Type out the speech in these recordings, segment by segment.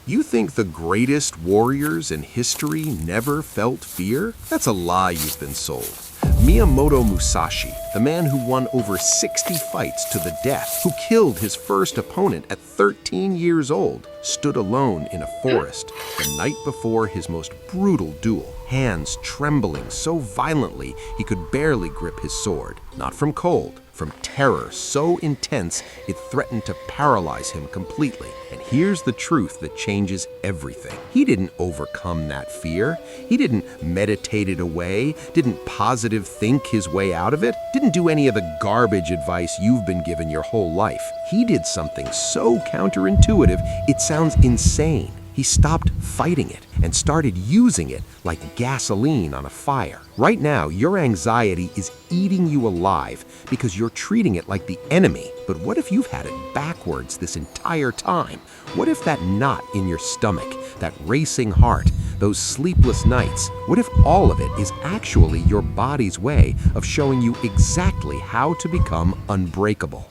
You think the greatest warriors in history never felt fear? That's a lie you've been sold. Miyamoto Musashi, the man who won over 60 fights to the death, who killed his first opponent at 13 years old, stood alone in a forest the night before his most brutal duel, hands trembling so violently he could barely grip his sword. Not from cold, from terror so intense it threatened to paralyze him completely. And here's the truth that changes everything. He didn't overcome that fear. He didn't meditate it away, didn't positive think his way out of it, didn't do any of the garbage advice you've been given your whole life. He did something so counterintuitive, it sounds insane. He stopped fighting it and started using it like gasoline on a fire. Right now, your anxiety is eating you alive because you're treating it like the enemy. But what if you've had it backwards this entire time? What if that knot in your stomach, that racing heart, those sleepless nights, what if all of it is actually your body's way of showing you exactly how to become unbreakable?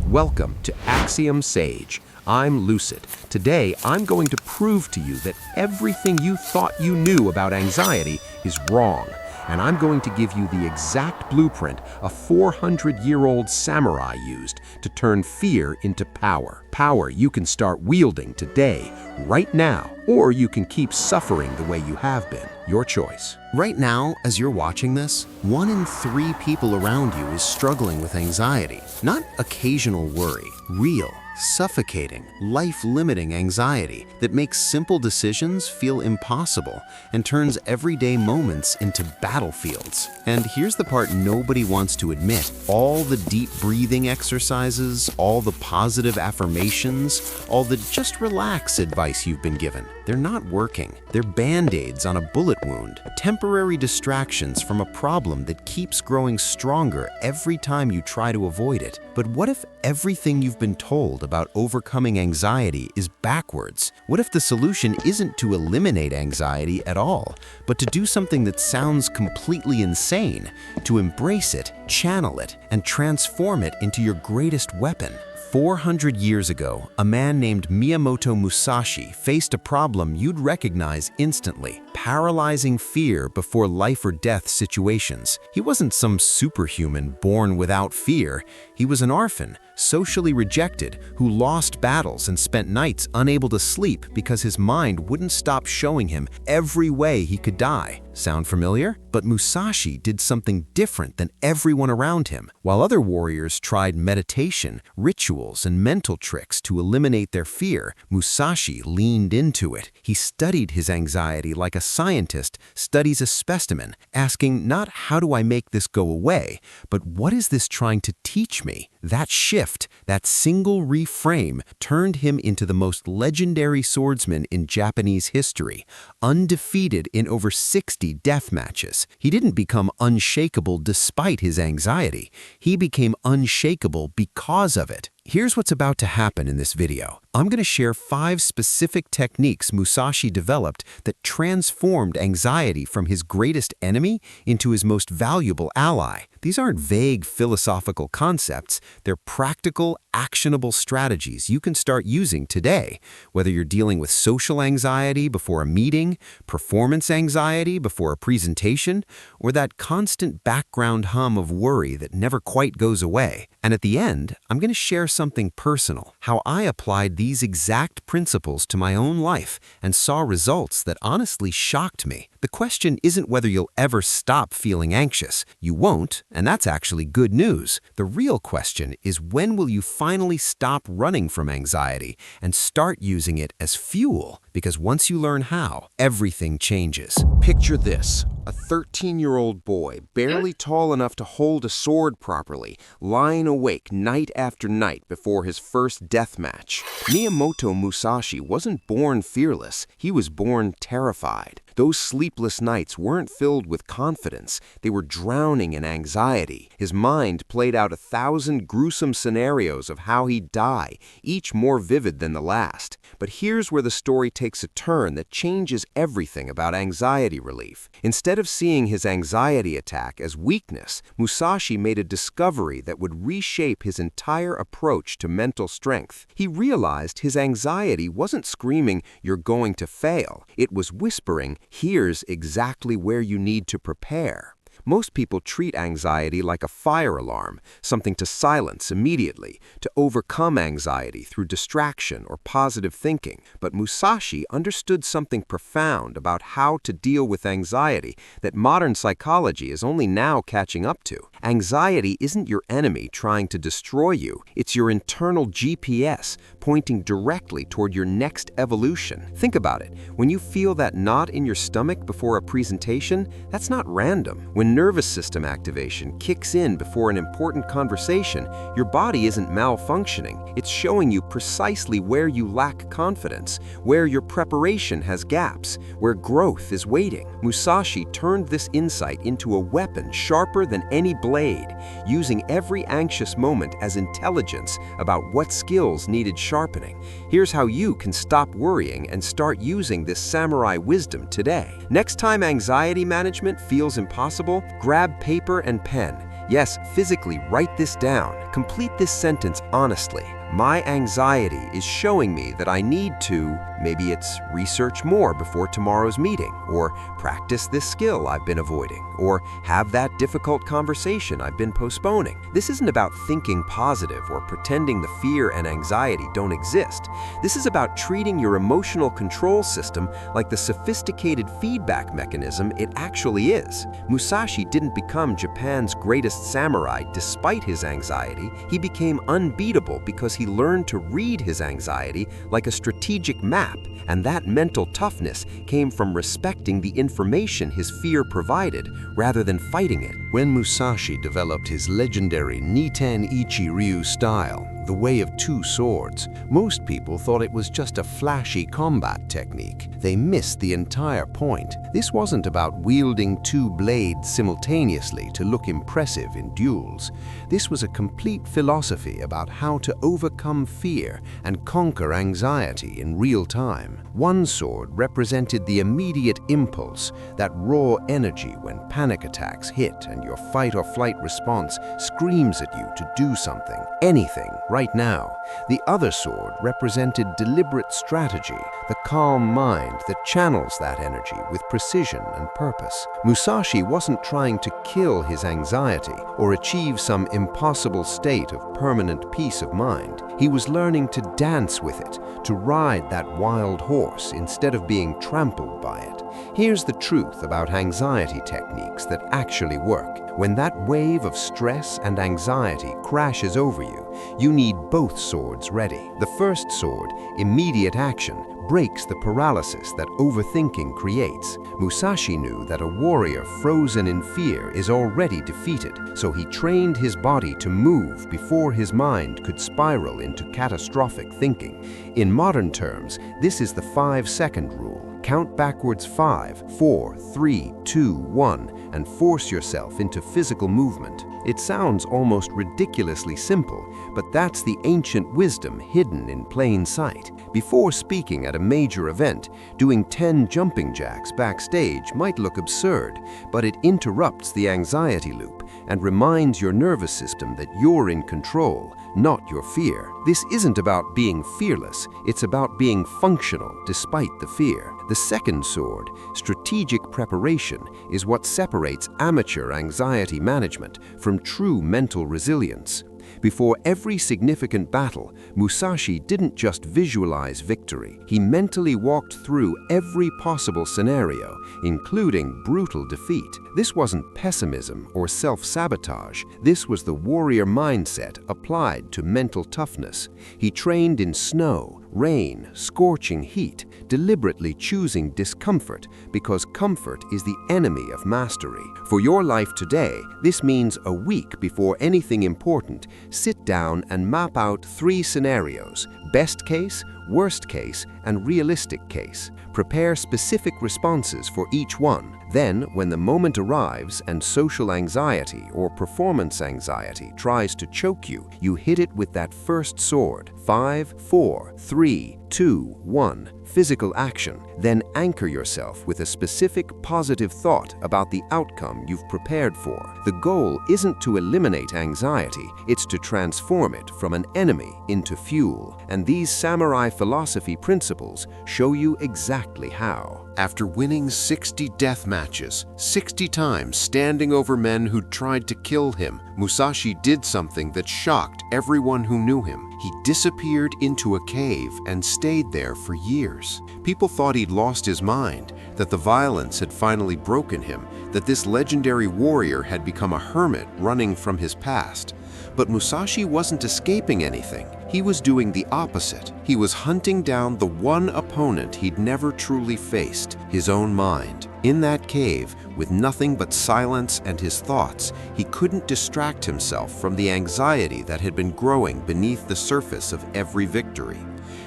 Welcome to Axiom Sage. I'm Lucid. Today, I'm going to prove to you that everything you thought you knew about anxiety is wrong. And I'm going to give you the exact blueprint a 400-year-old samurai used to turn fear into power. Power you can start wielding today, right now, or you can keep suffering the way you have been. Your choice. Right now, as you're watching this, 1 in 3 people around you is struggling with anxiety. Not occasional worry, real, suffocating, life-limiting anxiety that makes simple decisions feel impossible and turns everyday moments into battlefields. And here's the part nobody wants to admit. All the deep breathing exercises, all the positive affirmations, all the just relax advice you've been given, they're not working. They're band-aids on a bullet wound, temporary distractions from a problem that keeps growing stronger every time you try to avoid it. But what if everything you've been told about overcoming anxiety is backwards? What if the solution isn't to eliminate anxiety at all, but to do something that sounds completely insane, to embrace it, channel it, and transform it into your greatest weapon? 400 years ago, a man named Miyamoto Musashi faced a problem you'd recognize instantly: paralyzing fear before life or death situations. He wasn't some superhuman born without fear. He was an orphan, socially rejected, who lost battles and spent nights unable to sleep because his mind wouldn't stop showing him every way he could die. Sound familiar? But Musashi did something different than everyone around him. While other warriors tried meditation, rituals, and mental tricks to eliminate their fear, Musashi leaned into it. He studied his anxiety like a scientist studies a specimen, asking not how do I make this go away, but what is this trying to teach me? That shift, that single reframe, turned him into the most legendary swordsman in Japanese history, undefeated in over 60 death matches. He didn't become unshakable despite his anxiety. He became unshakable because of it. Here's what's about to happen in this video. I'm going to share 5 specific techniques Musashi developed that transformed anxiety from his greatest enemy into his most valuable ally. These aren't vague philosophical concepts. They're practical, actionable strategies you can start using today, whether you're dealing with social anxiety before a meeting, performance anxiety before a presentation, or that constant background hum of worry that never quite goes away. And at the end, I'm going to share something personal, how I applied these exact principles to my own life and saw results that honestly shocked me. The question isn't whether you'll ever stop feeling anxious. You won't, and that's actually good news. The real question is, when will you finally stop running from anxiety and start using it as fuel? Because once you learn how, everything changes. Picture this: a 13-year-old boy, barely tall enough to hold a sword properly, lying awake night after night before his first death match. Miyamoto Musashi wasn't born fearless, he was born terrified. Those sleepless nights weren't filled with confidence. They were drowning in anxiety. His mind played out 1,000 gruesome scenarios of how he'd die, each more vivid than the last. But here's where the story takes a turn that changes everything about anxiety relief. Instead of seeing his anxiety attack as weakness, Musashi made a discovery that would reshape his entire approach to mental strength. He realized his anxiety wasn't screaming, "You're going to fail." It was whispering, "Here's exactly where you need to prepare." Most people treat anxiety like a fire alarm, something to silence immediately, to overcome anxiety through distraction or positive thinking. But Musashi understood something profound about how to deal with anxiety that modern psychology is only now catching up to. Anxiety isn't your enemy trying to destroy you. It's your internal GPS pointing directly toward your next evolution. Think about it. When you feel that knot in your stomach before a presentation, that's not random. When nervous system activation kicks in before an important conversation, your body isn't malfunctioning. It's showing you precisely where you lack confidence, where your preparation has gaps, where growth is waiting. Musashi turned this insight into a weapon sharper than any blade, using every anxious moment as intelligence about what skills needed sharpening. Here's how you can stop worrying and start using this samurai wisdom today. Next time anxiety management feels impossible, grab paper and pen. Yes, physically write this down. Complete this sentence honestly. My anxiety is showing me that I need to, maybe it's research more before tomorrow's meeting, or practice this skill I've been avoiding, or have that difficult conversation I've been postponing. This isn't about thinking positive or pretending the fear and anxiety don't exist. This is about treating your emotional control system like the sophisticated feedback mechanism it actually is. Musashi didn't become Japan's greatest samurai despite his anxiety. He became unbeatable because he learned to read his anxiety like a strategic map, and that mental toughness came from respecting the information his fear provided rather than fighting it. When Musashi developed his legendary Niten Ichi Ryu style, the way of two swords, most people thought it was just a flashy combat technique. They missed the entire point. This wasn't about wielding two blades simultaneously to look impressive in duels. This was a complete philosophy about how to overcome fear and conquer anxiety in real time. One sword represented the immediate impulse, that raw energy when panic attacks hit and your fight or flight response screams at you to do something, anything, right now. The other sword represented deliberate strategy, the calm mind that channels that energy with precision and purpose. Musashi wasn't trying to kill his anxiety or achieve some impossible state of permanent peace of mind. He was learning to dance with it, to ride that wild horse instead of being trampled by it. Here's the truth about anxiety techniques that actually work. When that wave of stress and anxiety crashes over you, you need both swords ready. The first sword, immediate action, breaks the paralysis that overthinking creates. Musashi knew that a warrior frozen in fear is already defeated, so he trained his body to move before his mind could spiral into catastrophic thinking. In modern terms, this is the 5-second rule. Count backwards 5, 4, 3, 2, 1, and force yourself into physical movement. It sounds almost ridiculously simple, but that's the ancient wisdom hidden in plain sight. Before speaking at a major event, doing 10 jumping jacks backstage might look absurd, but it interrupts the anxiety loop and reminds your nervous system that you're in control, not your fear. This isn't about being fearless, it's about being functional despite the fear. The second sword, strategic preparation, is what separates amateur anxiety management from true mental resilience. Before every significant battle, Musashi didn't just visualize victory. He mentally walked through every possible scenario, including brutal defeat. This wasn't pessimism or self-sabotage. This was the warrior mindset applied to mental toughness. He trained in snow, rain, scorching heat, deliberately choosing discomfort because comfort is the enemy of mastery. For your life today, this means a week before anything important, sit down and map out 3 scenarios: best case, worst case, and realistic case. Prepare specific responses for each one. Then, when the moment arrives and social anxiety or performance anxiety tries to choke you, you hit it with that first sword. 5, 4, 3, 2, 1. Physical action. Then anchor yourself with a specific positive thought about the outcome you've prepared for. The goal isn't to eliminate anxiety, it's to transform it from an enemy into fuel. And these samurai philosophy principles show you exactly how. After winning 60 death matches, 60 times standing over men who'd tried to kill him, Musashi did something that shocked everyone who knew him. He disappeared into a cave and stayed there for years. People thought he'd lost his mind, that the violence had finally broken him, that this legendary warrior had become a hermit running from his past. But Musashi wasn't escaping anything. He was doing the opposite. He was hunting down the one opponent he'd never truly faced, his own mind. In that cave, with nothing but silence and his thoughts, he couldn't distract himself from the anxiety that had been growing beneath the surface of every victory.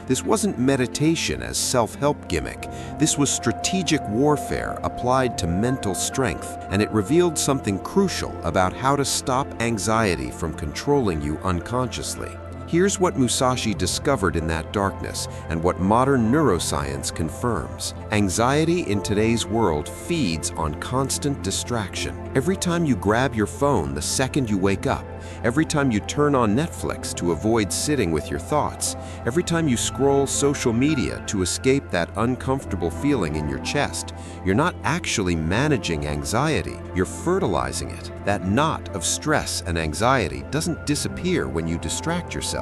This wasn't meditation as self-help gimmick. This was strategic warfare applied to mental strength, and it revealed something crucial about how to stop anxiety from controlling you unconsciously. Here's what Musashi discovered in that darkness and what modern neuroscience confirms. Anxiety in today's world feeds on constant distraction. Every time you grab your phone the second you wake up, every time you turn on Netflix to avoid sitting with your thoughts, every time you scroll social media to escape that uncomfortable feeling in your chest, you're not actually managing anxiety, you're fertilizing it. That knot of stress and anxiety doesn't disappear when you distract yourself.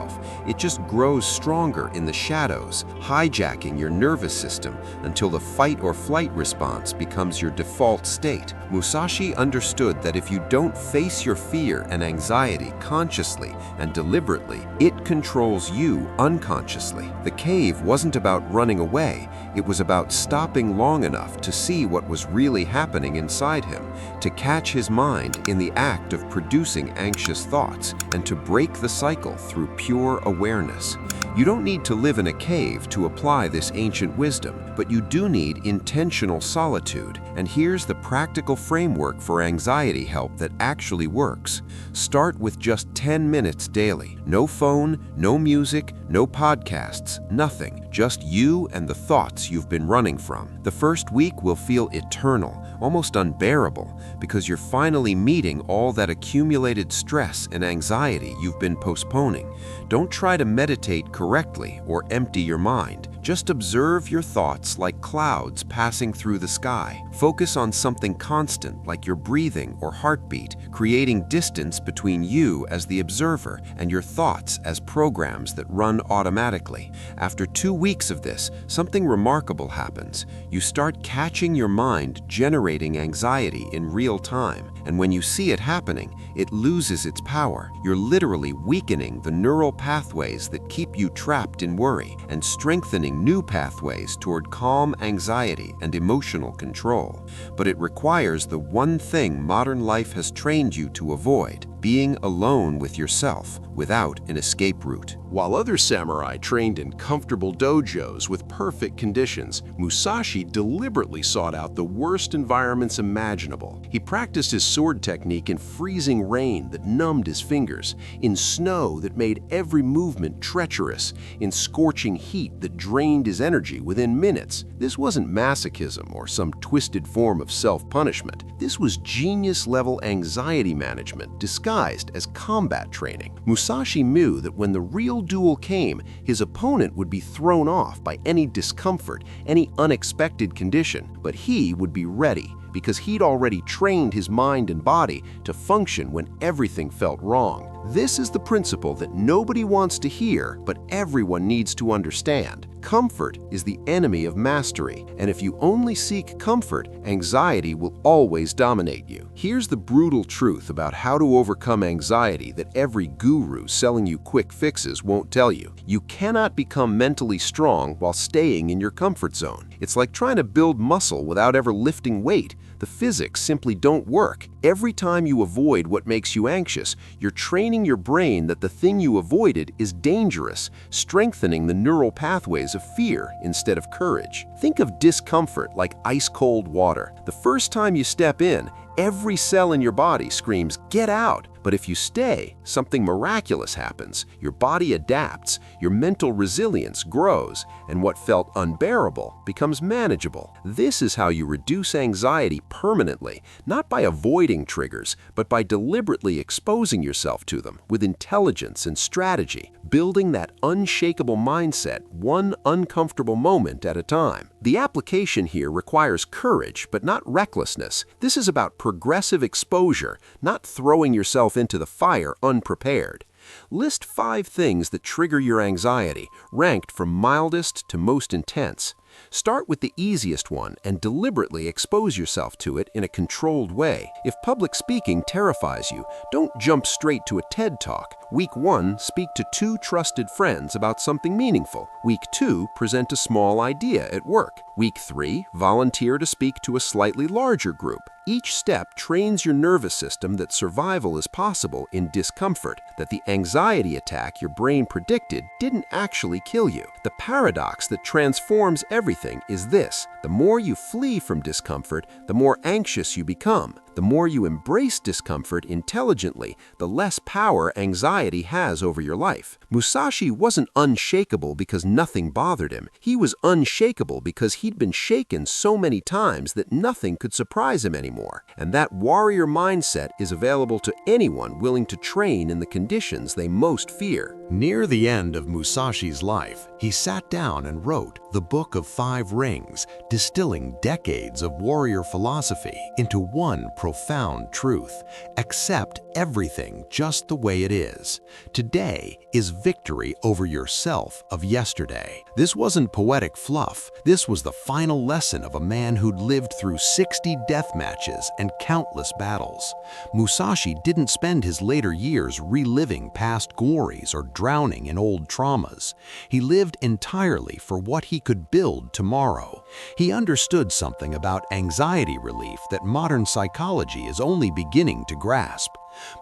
It just grows stronger in the shadows, hijacking your nervous system until the fight or flight response becomes your default state. Musashi understood that if you don't face your fear and anxiety consciously and deliberately, it controls you unconsciously. The cave wasn't about running away, it was about stopping long enough to see what was really happening inside him, to catch his mind in the act of producing anxious thoughts, and to break the cycle through pure awareness. You don't need to live in a cave to apply this ancient wisdom, but you do need intentional solitude. And here's the practical framework for anxiety help that actually works. Start with just 10 minutes daily. No phone, no music, no podcasts, nothing. Just you and the thoughts you've been running from. The first week will feel eternal, almost unbearable, because you're finally meeting all that accumulated stress and anxiety you've been postponing. Don't try to meditate correctly or empty your mind. Just observe your thoughts like clouds passing through the sky. Focus on something constant like your breathing or heartbeat, creating distance between you as the observer and your thoughts as programs that run automatically. After 2 weeks of this, something remarkable happens. You start catching your mind generating anxiety in real time, and when you see it happening, it loses its power. You're literally weakening the neural pathways that keep you trapped in worry and strengthening new pathways toward calm anxiety and emotional control. But it requires the one thing modern life has trained you to avoid: being alone with yourself without an escape route. While other samurai trained in comfortable dojos with perfect conditions, Musashi deliberately sought out the worst environments imaginable. He practiced his sword technique in freezing rain that numbed his fingers, in snow that made every movement treacherous, in scorching heat that drained his energy within minutes. This wasn't masochism or some twisted form of self-punishment. This was genius-level anxiety management disguised as combat training. Musashi knew that when the real duel came, his opponent would be thrown off by any discomfort, any unexpected condition, but he would be ready because he'd already trained his mind and body to function when everything felt wrong. This is the principle that nobody wants to hear, but everyone needs to understand. Comfort is the enemy of mastery, and if you only seek comfort, anxiety will always dominate you. Here's the brutal truth about how to overcome anxiety that every guru selling you quick fixes won't tell you. You cannot become mentally strong while staying in your comfort zone. It's like trying to build muscle without ever lifting weight. The physics simply don't work. Every time you avoid what makes you anxious, you're training your brain that the thing you avoided is dangerous, strengthening the neural pathways of fear instead of courage. Think of discomfort like ice-cold water. The first time you step in, every cell in your body screams, "Get out!" But if you stay, something miraculous happens. Your body adapts, your mental resilience grows, and what felt unbearable becomes manageable. This is how you reduce anxiety permanently, not by avoiding triggers, but by deliberately exposing yourself to them with intelligence and strategy, building that unshakable mindset one uncomfortable moment at a time. The application here requires courage, but not recklessness. This is about progressive exposure, not throwing yourself into the fire unprepared. List 5 things that trigger your anxiety, ranked from mildest to most intense. Start with the easiest one and deliberately expose yourself to it in a controlled way. If public speaking terrifies you, don't jump straight to a TED Talk. Week 1, speak to 2 trusted friends about something meaningful. Week 2, present a small idea at work. Week 3, volunteer to speak to a slightly larger group. Each step trains your nervous system that survival is possible in discomfort, that the anxiety attack your brain predicted didn't actually kill you. The paradox that transforms everything is this: the more you flee from discomfort, the more anxious you become. The more you embrace discomfort intelligently, the less power anxiety has over your life. Musashi wasn't unshakable because nothing bothered him. He was unshakable because he'd been shaken so many times that nothing could surprise him anymore. And that warrior mindset is available to anyone willing to train in the conditions they most fear. Near the end of Musashi's life, he sat down and wrote the Book of 5 Rings, distilling decades of warrior philosophy into one profound truth: accept everything just the way it is. Today is victory over yourself of yesterday. This wasn't poetic fluff. This was the final lesson of a man who'd lived through 60 death matches and countless battles. Musashi didn't spend his later years reliving past glories or drowning in old traumas. He lived entirely for what he could build tomorrow. He understood something about anxiety relief that modern psychology is only beginning to grasp.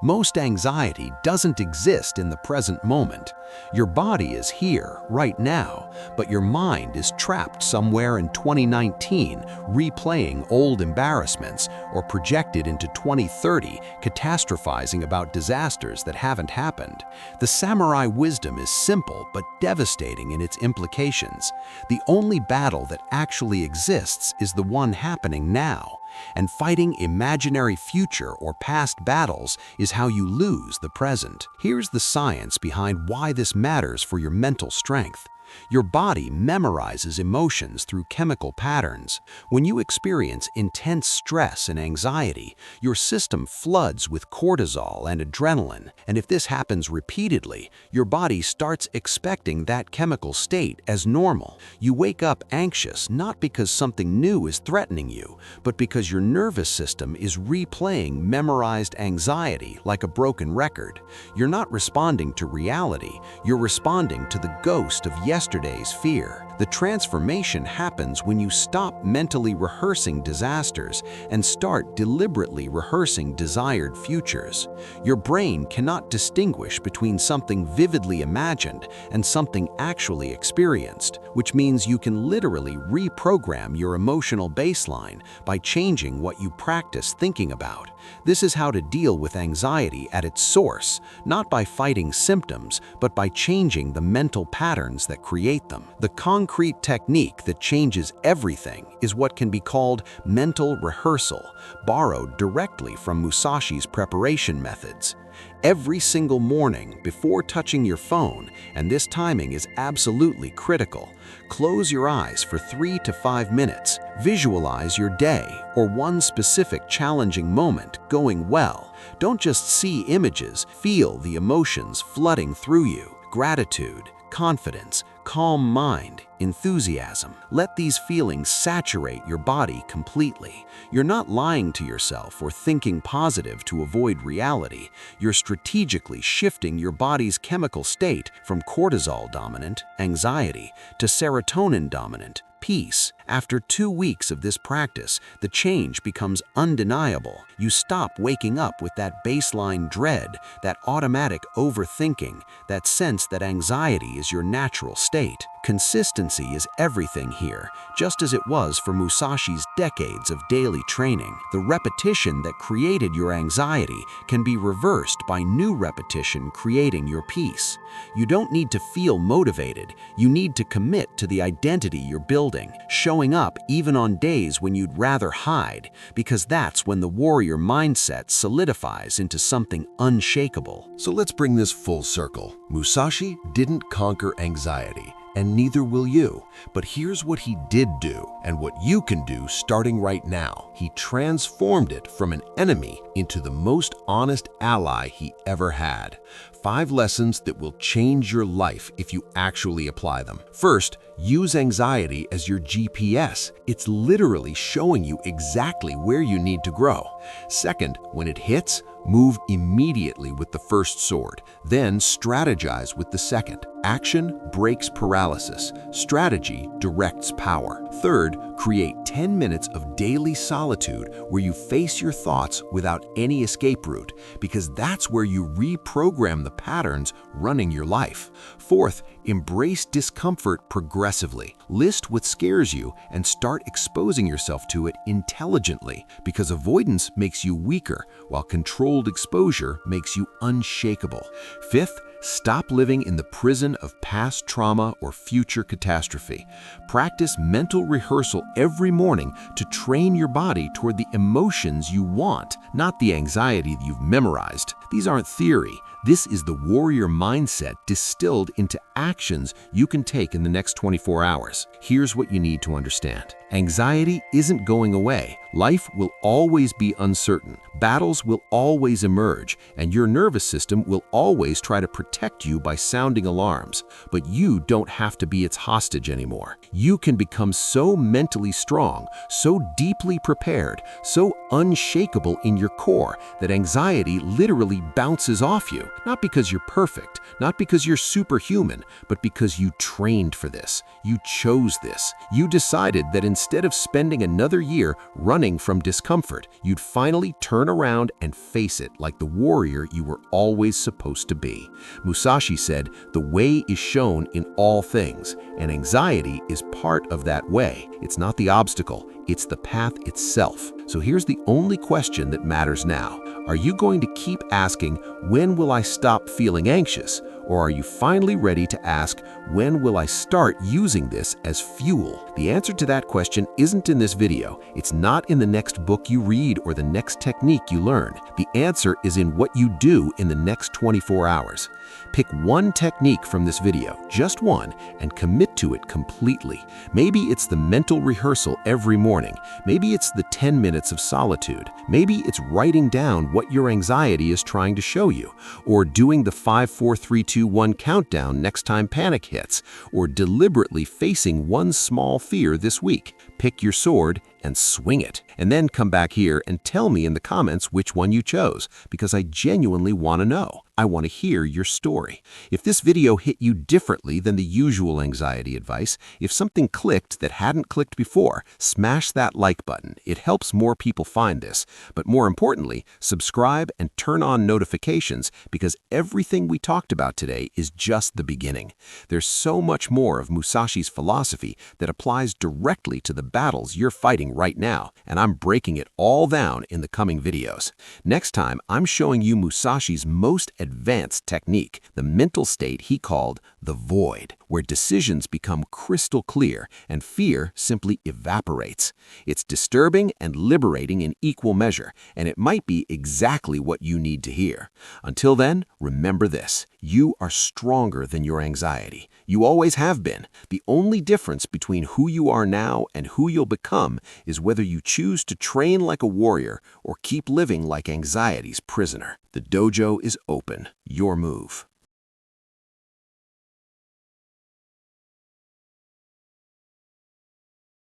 Most anxiety doesn't exist in the present moment. Your body is here, right now, but your mind is trapped somewhere in 2019, replaying old embarrassments, or projected into 2030, catastrophizing about disasters that haven't happened. The samurai wisdom is simple but devastating in its implications. The only battle that actually exists is the one happening now. And fighting imaginary future or past battles is how you lose the present. Here's the science behind why this matters for your mental strength. Your body memorizes emotions through chemical patterns. When you experience intense stress and anxiety, your system floods with cortisol and adrenaline. And if this happens repeatedly, your body starts expecting that chemical state as normal. You wake up anxious not because something new is threatening you, but because your nervous system is replaying memorized anxiety like a broken record. You're not responding to reality, you're responding to the ghost of yesterday's fear. The transformation happens when you stop mentally rehearsing disasters and start deliberately rehearsing desired futures. Your brain cannot distinguish between something vividly imagined and something actually experienced, which means you can literally reprogram your emotional baseline by changing what you practice thinking about. This is how to deal with anxiety at its source, not by fighting symptoms, but by changing the mental patterns that create them. The concrete technique that changes everything is what can be called mental rehearsal, borrowed directly from Musashi's preparation methods. Every single morning before touching your phone, and this timing is absolutely critical, close your eyes for 3 to 5 minutes. Visualize your day or one specific challenging moment going well. Don't just see images, feel the emotions flooding through you: gratitude, confidence, calm mind, enthusiasm. Let these feelings saturate your body completely. You're not lying to yourself or thinking positive to avoid reality. You're strategically shifting your body's chemical state from cortisol-dominant, anxiety, to serotonin-dominant, peace. After 2 weeks of this practice, the change becomes undeniable. You stop waking up with that baseline dread, that automatic overthinking, that sense that anxiety is your natural state. Consistency is everything here, just as it was for Musashi's decades of daily training. The repetition that created your anxiety can be reversed by new repetition creating your peace. You don't need to feel motivated, you need to commit to the identity you're building, showing up even on days when you'd rather hide, because that's when the warrior mindset solidifies into something unshakable. So let's bring this full circle. Musashi didn't conquer anxiety, and neither will you. But here's what he did do, and what you can do starting right now. He transformed it from an enemy into the most honest ally he ever had. 5 lessons that will change your life if you actually apply them. First, use anxiety as your GPS. It's literally showing you exactly where you need to grow. Second, when it hits, move immediately with the first sword, then strategize with the second. Action breaks paralysis. Strategy directs power. Third, create 10 minutes of daily solitude where you face your thoughts without any escape route, because that's where you reprogram the patterns running your life. Fourth, embrace discomfort progressively. List what scares you and start exposing yourself to it intelligently, because avoidance makes you weaker, while controlled exposure makes you unshakable. Fifth, stop living in the prison of past trauma or future catastrophe. Practice mental rehearsal every morning to train your body toward the emotions you want, not the anxiety you've memorized. These aren't theory. This is the warrior mindset distilled into actions you can take in the next 24 hours. Here's what you need to understand. Anxiety isn't going away. Life will always be uncertain. Battles will always emerge, and your nervous system will always try to protect you by sounding alarms. But you don't have to be its hostage anymore. You can become so mentally strong, so deeply prepared, so unshakable in your core that anxiety literally bounces off you. Not because you're perfect, not because you're superhuman, but because you trained for this. You chose this. You decided that instead of spending another year running from discomfort, you'd finally turn around and face it like the warrior you were always supposed to be. Musashi said, "The way is shown in all things," and anxiety is part of that way. It's not the obstacle, it's the path itself. So here's the only question that matters now. Are you going to keep asking, when will I stop feeling anxious? Or are you finally ready to ask, when will I start using this as fuel? The answer to that question isn't in this video. It's not in the next book you read or the next technique you learn. The answer is in what you do in the next 24 hours. Pick one technique from this video, just one, and commit to it completely. Maybe it's the mental rehearsal every morning. Maybe it's the 10 minutes of solitude. Maybe it's writing down what your anxiety is trying to show you, or doing the 5, 4, 3, 2, 1 countdown next time panic hits, or deliberately facing one small fear this week. Pick your sword and swing it. And then come back here and tell me in the comments which one you chose, because I genuinely want to know. I want to hear your story. If this video hit you differently than the usual anxiety advice, if something clicked that hadn't clicked before, smash that like button. It helps more people find this. But more importantly, subscribe and turn on notifications, because everything we talked about today is just the beginning. There's so much more of Musashi's philosophy that applies directly to the battles you're fighting right now, and I'm breaking it all down in the coming videos. Next time, I'm showing you Musashi's most advanced technique, the mental state he called the void, where decisions become crystal clear and fear simply evaporates. It's disturbing and liberating in equal measure, and it might be exactly what you need to hear. Until then, remember this: you are stronger than your anxiety. You always have been. The only difference between who you are now and who you'll become is whether you choose to train like a warrior or keep living like anxiety's prisoner. The dojo is open. Your move.